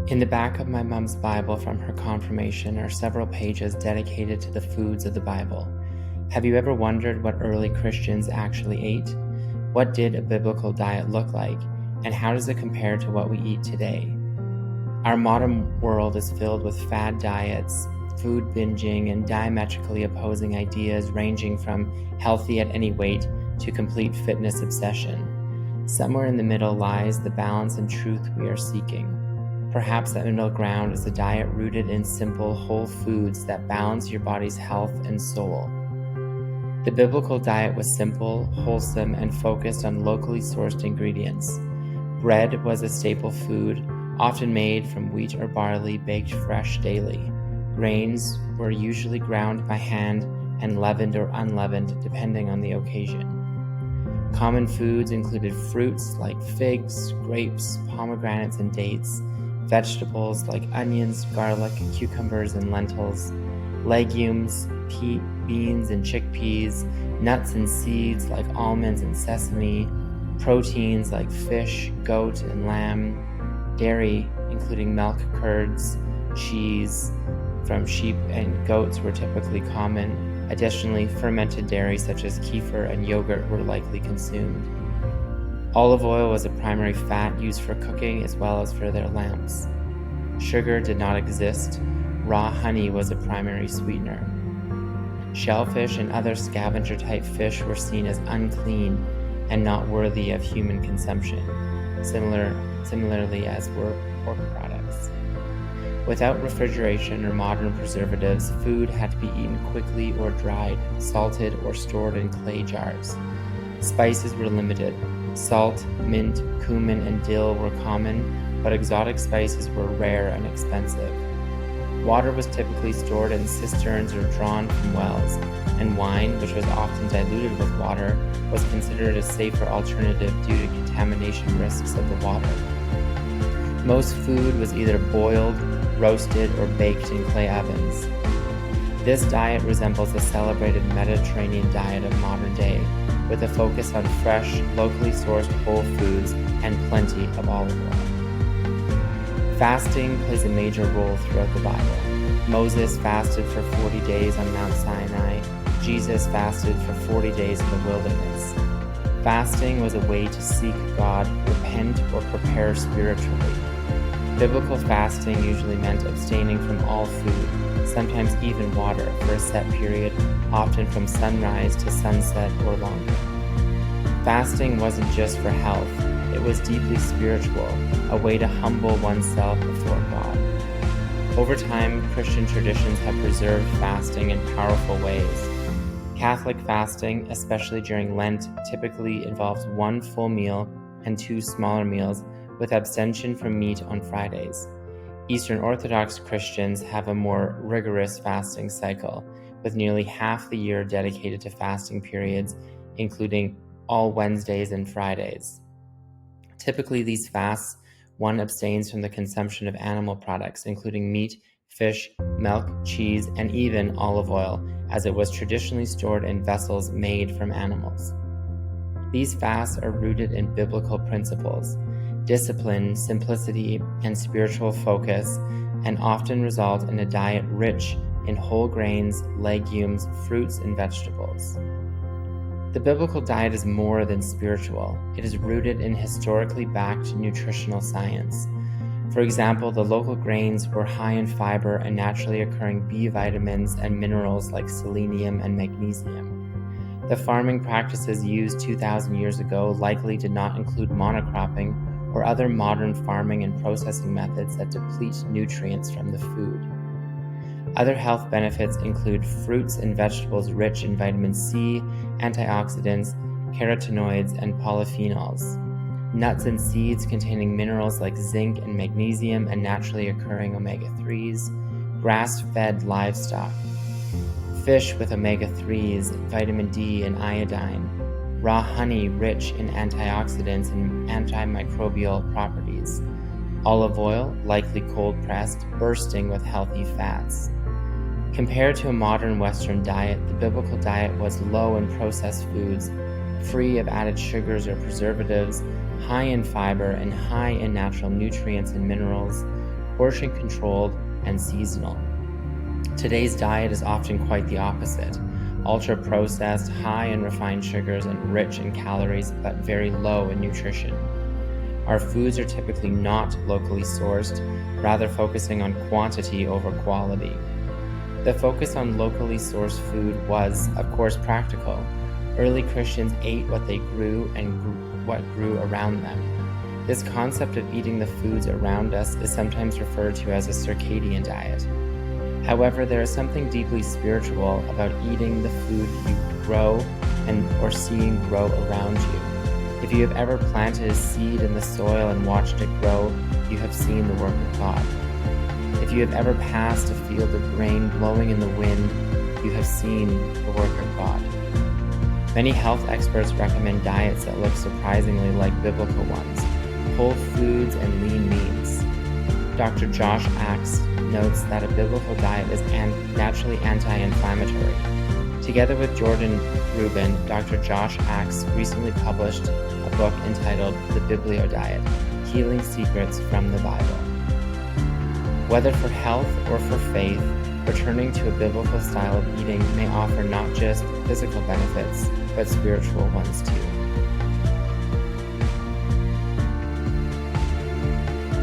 In the back of my mom's Bible from her confirmation are several pages dedicated to the foods of the Bible. Have you ever wondered what early Christians actually ate? What did a biblical diet look like, and how does it compare to what we eat today? Our modern world is filled with fad diets, food binging, and diametrically opposing ideas ranging from healthy at any weight to complete fitness obsession. Somewhere in the middle lies the balance and truth we are seeking. Perhaps that middle ground is a diet rooted in simple, whole foods that balance your body's health and soul. The biblical diet was simple, wholesome, and focused on locally sourced ingredients. Bread was a staple food, often made from wheat or barley, baked fresh daily. Grains were usually ground by hand and leavened or unleavened, depending on the occasion. Common foods included fruits like figs, grapes, pomegranates, and dates, vegetables like onions, garlic, cucumbers, and lentils, legumes, beans and chickpeas, nuts and seeds like almonds and sesame, proteins like fish, goat, and lamb, dairy, including milk, curds, cheese from sheep and goats were typically common. Additionally, fermented dairy such as kefir and yogurt were likely consumed. Olive oil was a primary fat used for cooking as well as for their lamps. Sugar did not exist. Raw honey was a primary sweetener. Shellfish and other scavenger-type fish were seen as unclean and not worthy of human consumption, similarly as were pork products. Without refrigeration or modern preservatives, food had to be eaten quickly or dried, salted, or stored in clay jars. Spices were limited. Salt, mint, cumin, and dill were common, but exotic spices were rare and expensive. Water was typically stored in cisterns or drawn from wells, and wine, which was often diluted with water, was considered a safer alternative due to contamination risks of the water. Most food was either boiled, roasted, or baked in clay ovens. This diet resembles the celebrated Mediterranean diet of modern day, with a focus on fresh, locally sourced whole foods and plenty of olive oil. Fasting plays a major role throughout the Bible. Moses fasted for 40 days on Mount Sinai. Jesus fasted for 40 days in the wilderness. Fasting was a way to seek God, repent, or prepare spiritually. Biblical fasting usually meant abstaining from all food, sometimes even water, for a set period, often from sunrise to sunset or longer. Fasting wasn't just for health, it was deeply spiritual, a way to humble oneself before God. Over time, Christian traditions have preserved fasting in powerful ways. Catholic fasting, especially during Lent, typically involves one full meal and 2 smaller meals, with abstention from meat on Fridays. Eastern Orthodox Christians have a more rigorous fasting cycle, with nearly half the year dedicated to fasting periods, including all Wednesdays and Fridays. Typically, these fasts, one abstains from the consumption of animal products, including meat, fish, milk, cheese, and even olive oil, as it was traditionally stored in vessels made from animals. These fasts are rooted in biblical principles, discipline, simplicity, and spiritual focus, and often result in a diet rich in whole grains, legumes, fruits, and vegetables. The biblical diet is more than spiritual. It is rooted in historically backed nutritional science. For example, the local grains were high in fiber and naturally occurring B vitamins and minerals like selenium and magnesium. The farming practices used 2,000 years ago likely did not include monocropping or other modern farming and processing methods that deplete nutrients from the food. Other health benefits include fruits and vegetables rich in vitamin C, antioxidants, carotenoids, and polyphenols. Nuts and seeds containing minerals like zinc and magnesium and naturally occurring omega-3s. Grass-fed livestock. Fish with omega-3s, vitamin D, and iodine. Raw honey rich in antioxidants and antimicrobial properties. Olive oil, likely cold-pressed, bursting with healthy fats. Compared to a modern Western diet, the biblical diet was low in processed foods, free of added sugars or preservatives, high in fiber, and high in natural nutrients and minerals, portion controlled, and seasonal. Today's diet is often quite the opposite: ultra-processed, high in refined sugars, and rich in calories but very low in nutrition. Our foods are typically not locally sourced, rather focusing on quantity over quality. The focus on locally sourced food was, of course, practical. Early Christians ate what they grew and what grew around them. This concept of eating the foods around us is sometimes referred to as a circadian diet. However, there is something deeply spiritual about eating the food you grow or seeing grow around you. If you have ever planted a seed in the soil and watched it grow, you have seen the work of God. If you have ever passed a field of grain blowing in the wind, you have seen the work of God. Many health experts recommend diets that look surprisingly like biblical ones: whole foods and lean meats. Dr. Josh Axe notes that a biblical diet is naturally anti-inflammatory. Together with Jordan Rubin, Dr. Josh Axe recently published a book entitled The Biblio Diet: Healing Secrets from the Bible. Whether for health or for faith, returning to a biblical style of eating may offer not just physical benefits, but spiritual ones too.